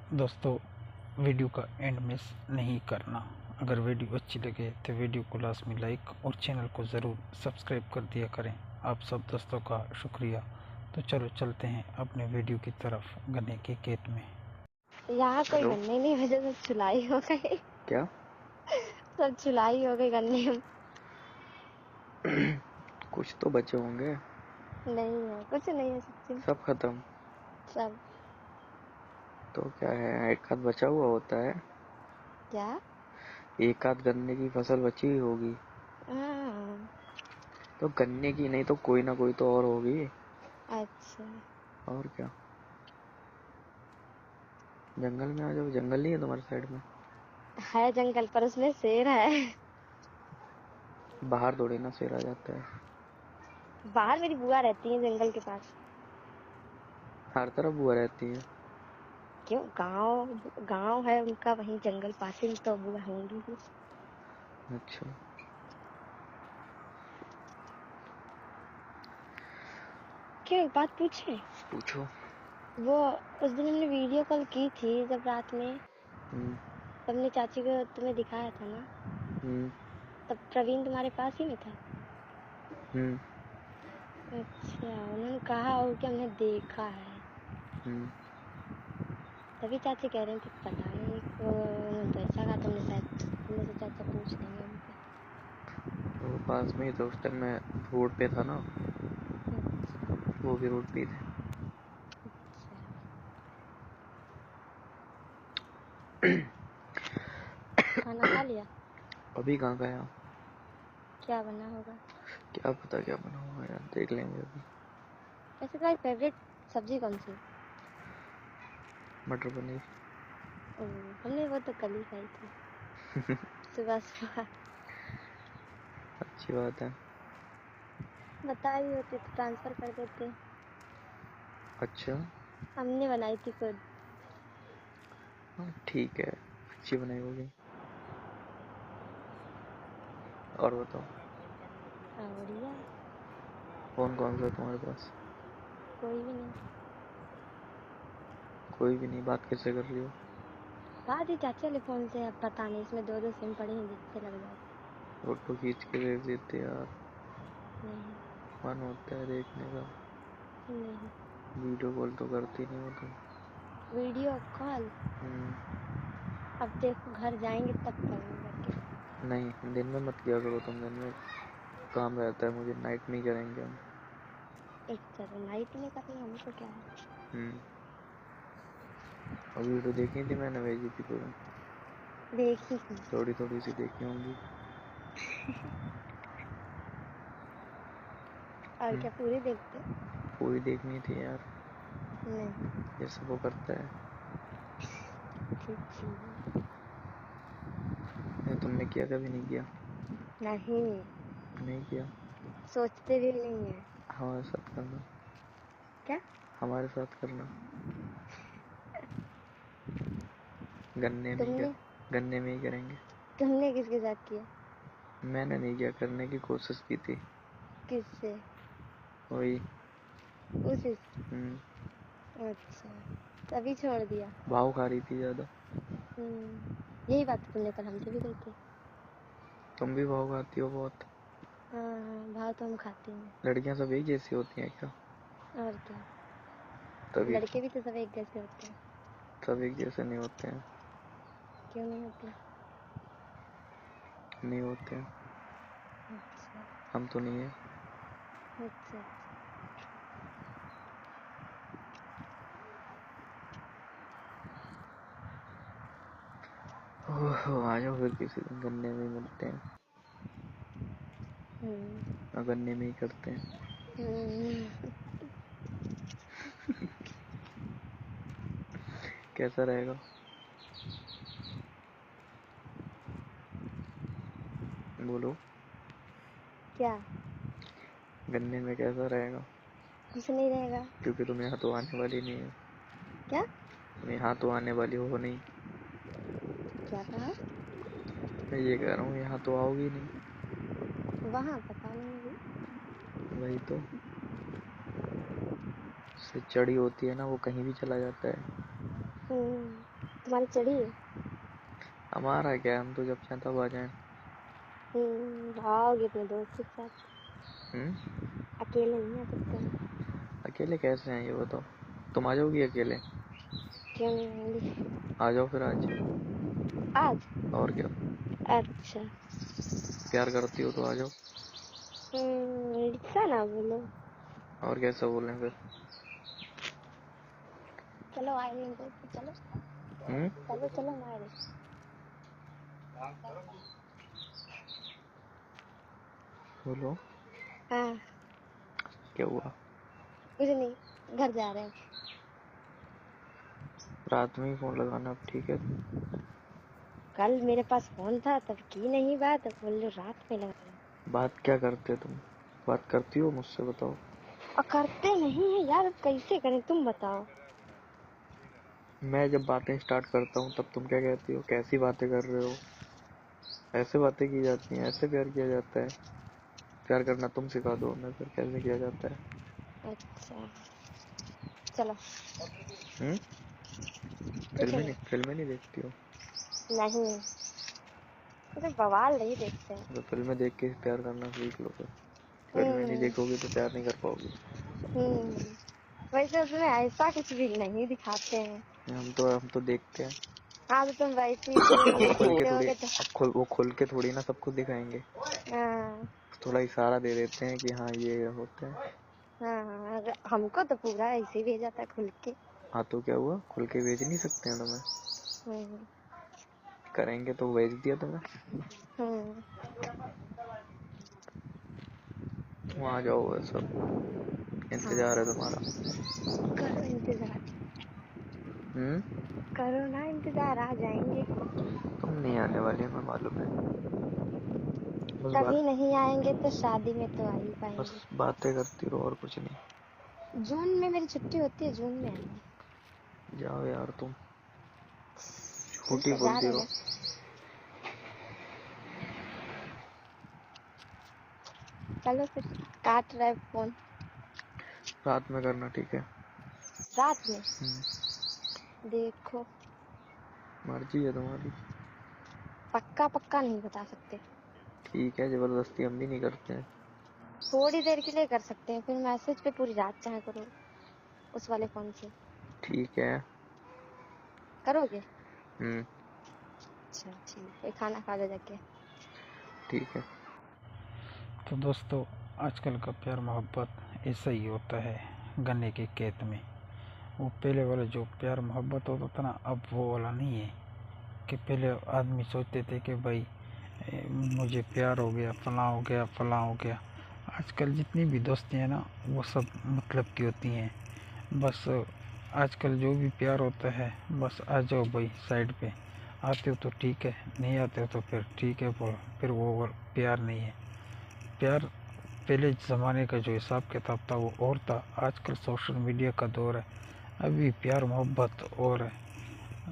दोस्तों, वीडियो का and miss नहीं करना। अगर वीडियो अच्छी लगे तो वीडियो को लास्ट में लाइक और चैनल को ज़रूर सब्सक्राइब कर दिया करें। आप सब दोस्तों का शुक्रिया। तो चलो चलते हैं अपने वीडियो की तरफ, गन्ने के खेत में। यहाँ कोई गन्ने नहीं बचे, सब छुलाई हो गए। क्या? सब छुलाई हो गए गन्ने में। कुछ तो बचे होंगे। नहीं है, कुछ नहीं है, सच्ची सब खत्म। सब। तो क्या है, एक आध बचा हुआ होता है। क्या? एक आध गन्ने की फसल बची हुई होगी। हाँ। तो गन्ने की नहीं तो कोई ना कोई तो और होगी। अच्छा। और क्या। जंगल में आ जाओ। जंगल नहीं है तुम्हारे साइड में? है जंगल, पर उसमें शेर है। बाहर थोड़ी ना शेर आ जाता है। बाहर मेरी बुआ रहती है जंगल के पास। हर तरफ बुआ रहती है। क्यों? गांव गांव है उनका, वहीं जंगल पास ही, तो बुआ होंगी ही। अच्छा। क्यों, एक बात पूछे? पूछो। वो उस दिन हमने वीडियो कॉल की थी जब रात में, तुमने चाची को तुम्हें दिखाया था ना, तब प्रवीण तुम्हारे पास ही में था? अच्छा, उन्होंने कहा और कि हमने देखा है। तभी चाची कह रहे थे पता नहीं, उन्होंने तो ऐसा कहा, तुमने शायद तुमने सोचा अच्छा पूछ लेंगे उनसे। वो पास में ही तो उस टाइम मैं रोड पे था ना। वो भी रोड पे थे। खाना खा लिया? अभी कहाँ गया? क्या बना होगा? क्या पता क्या बना होगा यार, देख लेंगे अभी। वैसे तुम्हारी फेवरेट सब्जी कौन सी? मटर पनीर। हमने वो तो कल ही खाई थी। सुबह सुबह। अच्छी बात है। बताई होती तो ट्रांसफर कर देते। अच्छा। हमने बनाई थी खुद। हाँ ठीक है, अच्छी बनाई होगी। और बताओ। बढ़िया। फोन कौन सा है तुम्हारे पास? कोई भी नहीं। कोई भी नहीं? बात कैसे कर रही हो? बात ही चाची वाले फोन से, अब पता नहीं, इसमें दो सिम पड़े हैं, जिससे लग जाए। फोटो खींच के भेज देते यार। नहीं। मन होता है देखने का। नहीं। वीडियो कॉल तो करती नहीं हो तुम। वीडियो कॉल अब देखो, घर जाएंगे तब करेंगे। नहीं, दिन में मत किया करो तुम। दिन में काम रहता है मुझे, नाइट में ही करेंगे हम। एक चलो नाइट में करना, हमको क्या है। और वीडियो देखी थी मैंने, भेजी थी तुम्हें? देखी थी। थोड़ी थोड़ी सी देखी होंगी। और क्या पूरी देखते? पूरी देखनी थी यार। नहीं। जैसे वो करता है। तुमने किया कभी? नहीं किया? नहीं। नहीं किया? सोचते भी नहीं है। हमारे साथ करना। क्या? हमारे साथ करना। गन्ने में ही तुमने गन्ने में ही करेंगे। तुमने किसके साथ किया? मैंने नहीं किया, करने की कोशिश की थी। किससे? वही। उसी। हम्म। अच्छा, तभी छोड़ दिया। भाव खा रही थी ज्यादा। यही बात तो तुमने कल हमसे भी कही थी। तुम भी भाव खाती हो बहुत। हाँ, भाव तो हम खाते हैं। लड़कियां सब एक जैसी होती हैं क्या? और क्या। तभी तो। लड़के भी तो सब एक जैसे होते हैं। सब एक जैसे नहीं होते हैं। क्यों नहीं होते? नहीं होते हैं। अच्छा। हम तो नहीं है। अच्छा। ओह, आ जाओ फिर किसी दिन, गन्ने में ही मिलते हैं और गन्ने में ही करते हैं। कैसा रहेगा? बोलो। क्या? गन्ने में कैसा रहेगा? कुछ नहीं रहेगा। क्योंकि तुम यहाँ तो आने वाली नहीं हो। क्या? तुम यहाँ तो आने वाली हो नहीं। क्या कहा? मैं ये कह रहा हूँ, यहाँ तो आओगी नहीं। वहाँ पता नहीं अभी। वही तो। उससे चढ़ी होती है ना, वो कहीं भी चला जाता है। तुम्हारी चढ़ी है? हमारा क्या है, हम तो जब चाहे तब आ जाएं। आओगे अपने दोस्त के साथ, अकेले नहीं आ सकते। अकेले कैसे हैं ये बताओ? तुम आ जाओगी अकेले? क्यों नहीं आएंगे? आ जाओ फिर आज। आज? और क्या, अच्छा। प्यार करती हो तो आ जाओ। ऐसा ना बोलो। और कैसा बोलें फिर? चलो आएंगे तो चलो। चलो चलो हमारे। बोलो। हाँ। क्या हुआ? कुछ नहीं, घर जा रहे हैं। रात में ही फोन लगाना अब, ठीक है? कल मेरे पास फोन था तब की नहीं बात, बोल लो रात में लगा रहे। बात क्या करते तुम? बात करती हो मुझसे, बताओ? और करते नहीं है यार, कैसे करें तुम बताओ। मैं जब बातें स्टार्ट करता हूँ तब तुम क्या कहती हो, कैसी बातें कर रहे हो? ऐसे बातें की जाती हैं, ऐसे प्यार किया जाता है? प्यार करना तुम सिखा दो ना, फिर कैसे किया जाता है? अच्छा चलो। कुछ नहीं। फिल्में नहीं देखती हो? नहीं, तो बवाल नहीं देखते हैं। तो फिल्में देख के प्यार करना सीख लो फिर। फिल्में नहीं हम्म। देखोगे तो प्यार नहीं कर पाओगे। वैसे उसमें ऐसा कुछ भी नहीं दिखाते हैं। हम तो देखते हैं। हाँ तो तुम वैसे ही फिल्म वो खोल के देखते थोड़ी होगे तो। वो खोल के थोड़ी ना सब कुछ दिखाएंगे। हाँ थोड़ा इशारा दे देते हैं कि हाँ ये होते हैं। हाँ, हमको तो पूरा ऐसे ही भेजा था खुल के। हाँ तो क्या हुआ, खुल के भेज नहीं सकते हैं तुम्हें? हम्म। करेंगे तो भेज दिया तुम्हें। हम्म। तुम आ जाओ, सब इंतजार है तुम्हारा। करो इंतजार। करो ना इंतजार, आ जाएंगे। तुम नहीं आने वाले, हमें मालूम है। कभी नहीं आएंगे तो शादी में तो आ ही बस पाएंगे। बातें करती रहो और कुछ नहीं। जून में मेरी छुट्टी होती है, जून में आएंगे। जाओ यार तुम, ठीक झूठी है जा बोलती रहे रहो। हैं। चलो फिर, काट रहा है फोन। रात में करना, ठीक है? रात में देखो। मर्जी है तुम्हारी। पक्का पक्का नहीं बता सकते। ठीक है, जबरदस्ती हम भी नहीं करते हैं। थोड़ी देर के लिए कर सकते हैं, फिर मैसेज पे पूरी रात चाहे करो उस वाले फोन से। ठीक है। करोगे? हम्म। अच्छा ठीक है, खाना खा ले जाके। ठीक है। तो दोस्तों, आजकल का प्यार मोहब्बत ऐसा ही होता है, गन्ने के खेत में। वो पहले वाला जो प्यार मोहब्बत होता था ना, अब वो वाला नहीं है। कि पहले आदमी सोचते थे कि भाई मुझे प्यार हो गया, फलां हो गया, फलां हो गया। आजकल जितनी भी दोस्ती हैं ना, वो सब मतलब की होती हैं। बस आजकल जो भी प्यार होता है, बस आ जाओ भाई साइड पे, आते हो तो ठीक है, नहीं आते हो तो फिर ठीक है, फिर वो प्यार नहीं है। प्यार पहले ज़माने का जो हिसाब किताब था वो और था। आजकल सोशल मीडिया का दौर है, अभी प्यार मोहब्बत और है।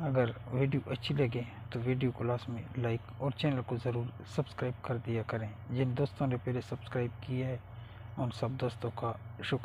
अगर वीडियो अच्छी लगे तो वीडियो को लास्ट में लाइक और चैनल को ज़रूर सब्सक्राइब कर दिया करें। जिन दोस्तों ने पहले सब्सक्राइब किया है उन सब दोस्तों का शुक्रिया।